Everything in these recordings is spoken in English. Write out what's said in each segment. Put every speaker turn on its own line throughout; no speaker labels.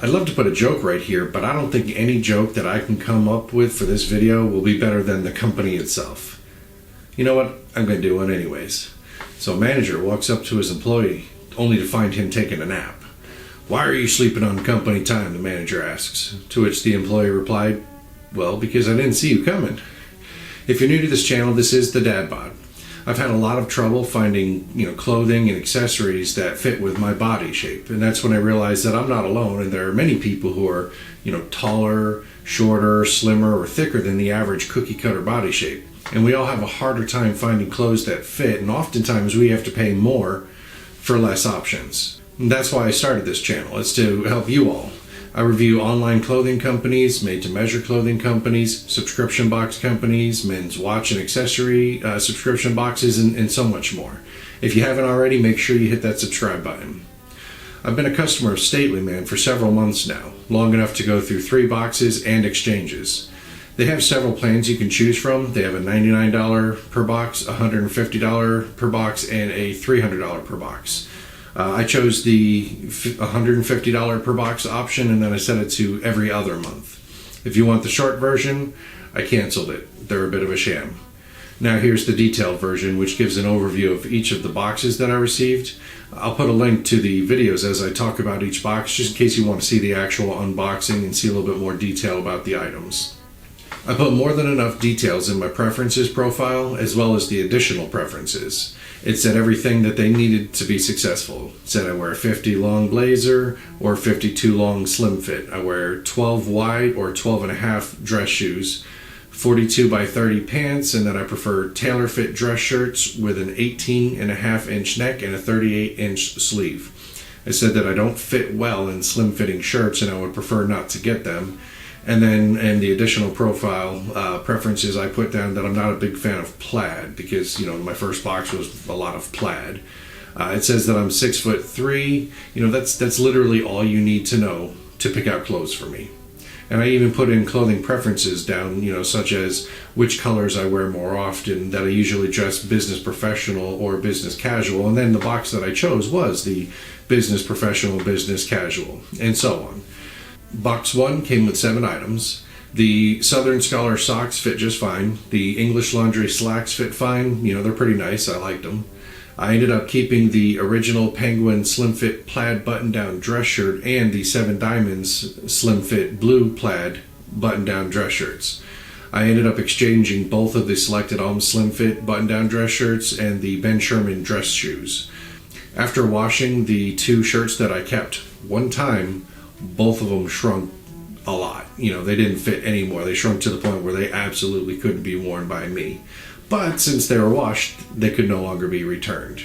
I'd love to put a joke right here, but I don't think any joke that I can come up with for this video will be better than the company itself. You know what? I'm going to do one anyways. So a manager walks up to his employee, only to find him taking a nap. "Why are you sleeping on company time?" the manager asks. To which the employee replied, "Well, because I didn't see you coming." If you're new to this channel, this is the Dad Bod. I've had a lot of trouble finding, clothing and accessories that fit with my body shape. And that's when I realized that I'm not alone, and there are many people who are, taller, shorter, slimmer, or thicker than the average cookie cutter body shape. And we all have a harder time finding clothes that fit, and oftentimes we have to pay more for less options. And that's why I started this channel. It's to help you all. I review online clothing companies, made-to-measure clothing companies, subscription box companies, men's watch and accessory subscription boxes, and so much more. If you haven't already, make sure you hit that subscribe button. I've been a customer of StatelyMen for several months now, long enough to go through 3 boxes and exchanges. They have several plans you can choose from. They have a $99 per box, $150 per box, and a $300 per box. I chose the $150 per box option, and then I set it to every other month. If you want the short version, I canceled it. They're a bit of a sham. Now here's the detailed version, which gives an overview of each of the boxes that I received. I'll put a link to the videos as I talk about each box, just in case you want to see the actual unboxing and see a little bit more detail about the items. I put more than enough details in my preferences profile, as well as the additional preferences. It said everything that they needed to be successful. It said I wear a 50 long blazer or 52 long slim fit. I wear 12 wide or 12 and a half dress shoes, 42 by 30 pants, and that I prefer tailor fit dress shirts with an 18 and a half inch neck and a 38 inch sleeve. I said that I don't fit well in slim fitting shirts and I would prefer not to get them. And then in the additional profile preferences, I put down that I'm not a big fan of plaid because, my first box was a lot of plaid. It says that I'm 6'3". That's literally all you need to know to pick out clothes for me. And I even put in clothing preferences down, such as which colors I wear more often, that I usually dress business professional or business casual. And then the box that I chose was the business professional, business casual, and so on. Box 1 came with 7 items. The Southern Scholar socks fit just fine. The English Laundry slacks fit fine. They're pretty nice. I liked them. I ended up keeping the original Penguin Slim Fit plaid button-down dress shirt and the 7 Diamonds Slim Fit blue plaid button-down dress shirts. I ended up exchanging both of the Selected Alms Slim Fit button-down dress shirts and the Ben Sherman dress shoes. After washing the 2 shirts that I kept one time, both of them shrunk a lot. They didn't fit anymore. They shrunk to the point where they absolutely couldn't be worn by me. But since they were washed, they could no longer be returned.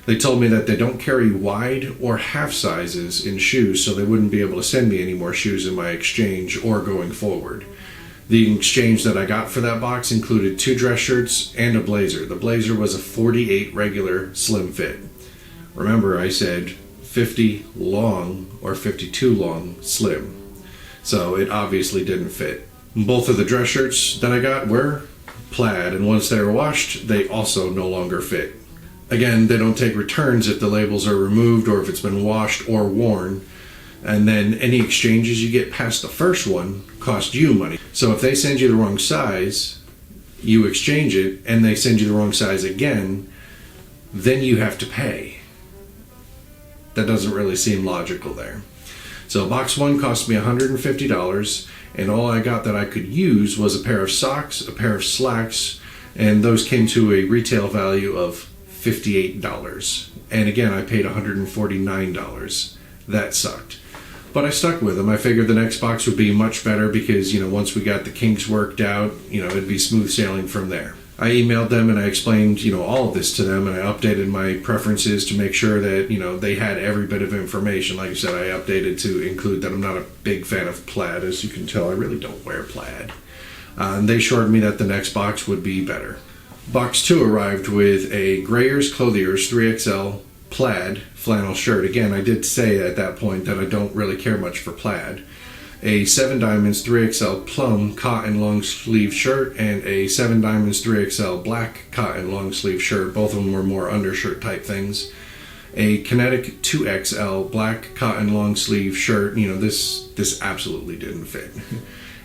They told me that they don't carry wide or half sizes in shoes, so they wouldn't be able to send me any more shoes in my exchange or going forward. The exchange that I got for that box included 2 dress shirts and a blazer. The blazer was a 48 regular slim fit. Remember, I said 50 long or 52 long slim. So it obviously didn't fit. Both of the dress shirts that I got were plaid, and once they were washed, they also no longer fit. Again, they don't take returns if the labels are removed or if it's been washed or worn. And then any exchanges you get past the first one cost you money. So if they send you the wrong size, you exchange it, and they send you the wrong size again, then you have to pay. That doesn't really seem logical there. So box 1 cost me $150, and all I got that I could use was a pair of socks, a pair of slacks, and those came to a retail value of $58. And again, I paid $149. That sucked. But I stuck with them. I figured the next box would be much better because, once we got the kinks worked out, it'd be smooth sailing from there. I emailed them and I explained, all of this to them, and I updated my preferences to make sure that, they had every bit of information. Like I said, I updated to include that I'm not a big fan of plaid. As you can tell, I really don't wear plaid. And they assured me that the next box would be better. Box 2 arrived with a Grayers Clothiers 3XL plaid flannel shirt. Again, I did say at that point that I don't really care much for plaid. A 7 Diamonds 3XL plum cotton long sleeve shirt and a 7 Diamonds 3XL black cotton long sleeve shirt. Both of them were more undershirt type things. a Kinetic 2XL black cotton long sleeve shirt. This absolutely didn't fit.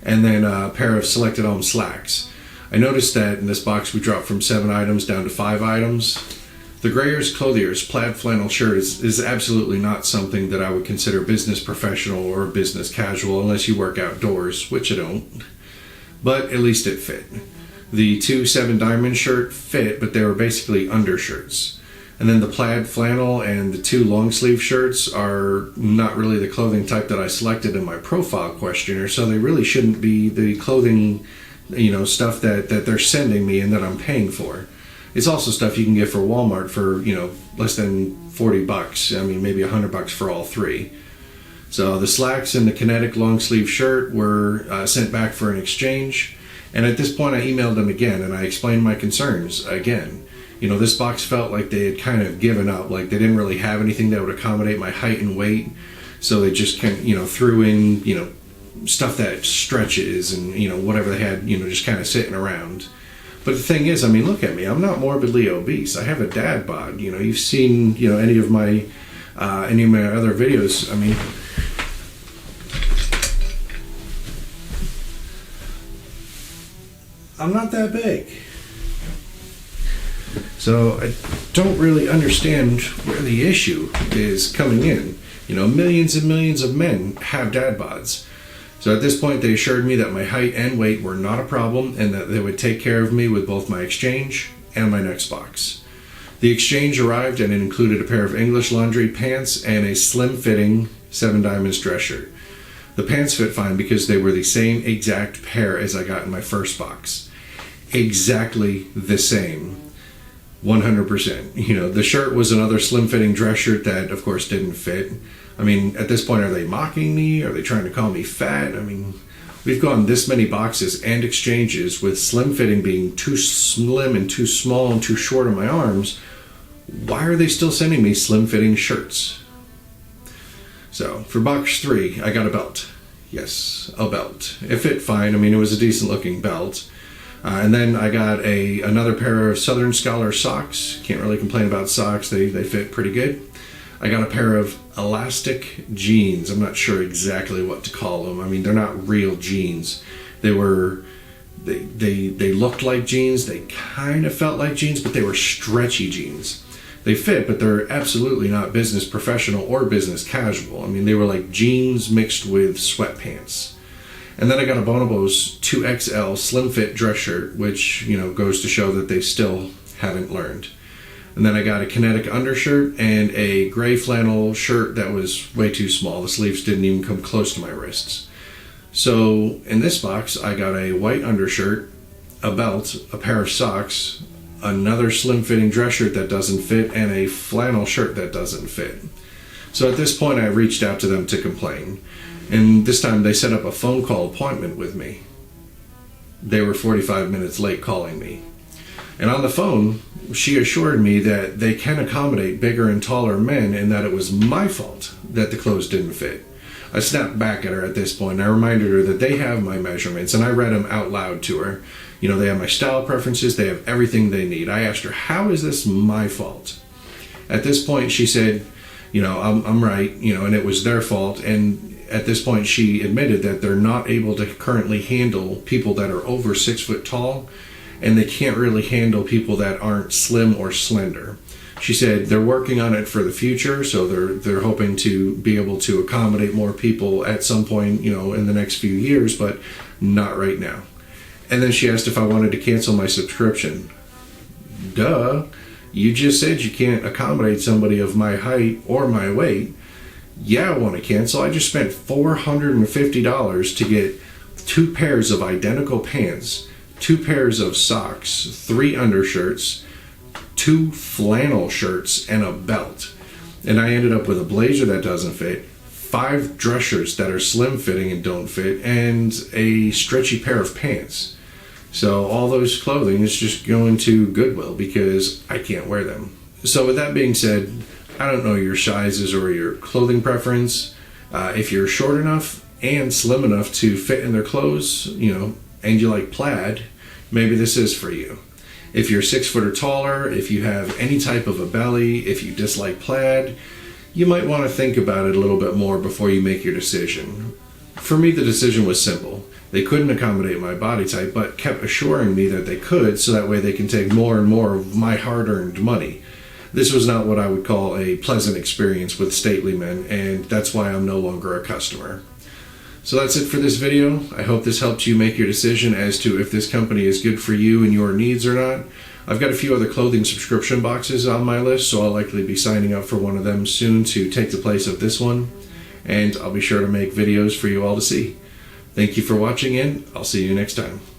And then a pair of Selected Home slacks. I noticed that in this box we dropped from 7 items down to 5 items. The Grayers Clothiers plaid flannel shirt is absolutely not something that I would consider business professional or business casual unless you work outdoors, which I don't. But at least it fit. The 2 7 Diamond shirt fit, but they were basically undershirts. And then the plaid flannel and the 2 long sleeve shirts are not really the clothing type that I selected in my profile questionnaire, so they really shouldn't be the clothing, stuff that they're sending me and that I'm paying for. It's also stuff you can get for Walmart for, less than $40. I mean, maybe $100 for all 3. So the slacks and the Kinetic long sleeve shirt were sent back for an exchange. And at this point I emailed them again and I explained my concerns again. This box felt like they had kind of given up, like they didn't really have anything that would accommodate my height and weight. So they just threw in, stuff that stretches and, whatever they had, just kind of sitting around. But the thing is, look at me. I'm not morbidly obese. I have a dad bod. You've seen, any of my other videos. I'm not that big. So I don't really understand where the issue is coming in. Millions and millions of men have dad bods. So at this point, they assured me that my height and weight were not a problem and that they would take care of me with both my exchange and my next box. The exchange arrived and it included a pair of English laundry pants and a slim-fitting 7 Diamonds dress shirt. The pants fit fine because they were the same exact pair as I got in my first box. Exactly the same. 100%. The shirt was another slim-fitting dress shirt that, of course, didn't fit. At this point, are they mocking me? Are they trying to call me fat? We've gone this many boxes and exchanges with slim-fitting being too slim and too small and too short on my arms. Why are they still sending me slim-fitting shirts? So, for box 3, I got a belt. Yes, a belt. It fit fine. It was a decent-looking belt. And then I got another pair of Southern Scholar socks. Can't really complain about socks. They fit pretty good. I got a pair of elastic jeans. I'm not sure exactly what to call them. They're not real jeans. They looked like jeans. They kind of felt like jeans, but they were stretchy jeans. They fit, but they're absolutely not business professional or business casual. They were like jeans mixed with sweatpants. And then I got a Bonobos 2XL slim fit dress shirt, which, goes to show that they still haven't learned. And then I got a Kinetic undershirt and a gray flannel shirt that was way too small. The sleeves didn't even come close to my wrists. So in this box, I got a white undershirt, a belt, a pair of socks, another slim-fitting dress shirt that doesn't fit, and a flannel shirt that doesn't fit. So at this point, I reached out to them to complain. And this time, they set up a phone call appointment with me. They were 45 minutes late calling me. And on the phone, she assured me that they can accommodate bigger and taller men and that it was my fault that the clothes didn't fit. I snapped back at her at this point. I reminded her that they have my measurements, and I read them out loud to her. They have my style preferences. They have everything they need. I asked her, how is this my fault? At this point, she said, I'm right, and it was their fault. And at this point, she admitted that they're not able to currently handle people that are over 6 foot tall, and they can't really handle people that aren't slim or slender. She said they're working on it for the future, so they're hoping to be able to accommodate more people at some point, in the next few years, but not right now. And then she asked if I wanted to cancel my subscription. Duh. You just said you can't accommodate somebody of my height or my weight. Yeah, I want to cancel. I just spent $450 to get 2 pairs of identical pants, 2 pairs of socks, 3 undershirts, 2 flannel shirts, and a belt. And I ended up with a blazer that doesn't fit, 5 dress shirts that are slim fitting and don't fit, and a stretchy pair of pants. So all those clothing is just going to Goodwill because I can't wear them. So with that being said, I don't know your sizes or your clothing preference. If you're short enough and slim enough to fit in their clothes, and you like plaid, maybe this is for you. If you're 6 foot or taller, if you have any type of a belly, if you dislike plaid, you might want to think about it a little bit more before you make your decision. For me, the decision was simple. They couldn't accommodate my body type, but kept assuring me that they could, so that way they can take more and more of my hard-earned money. This was not what I would call a pleasant experience with StatelyMen, and that's why I'm no longer a customer. So that's it for this video. I hope this helped you make your decision as to if this company is good for you and your needs or not. I've got a few other clothing subscription boxes on my list, so I'll likely be signing up for one of them soon to take the place of this one. And I'll be sure to make videos for you all to see. Thank you for watching, and I'll see you next time.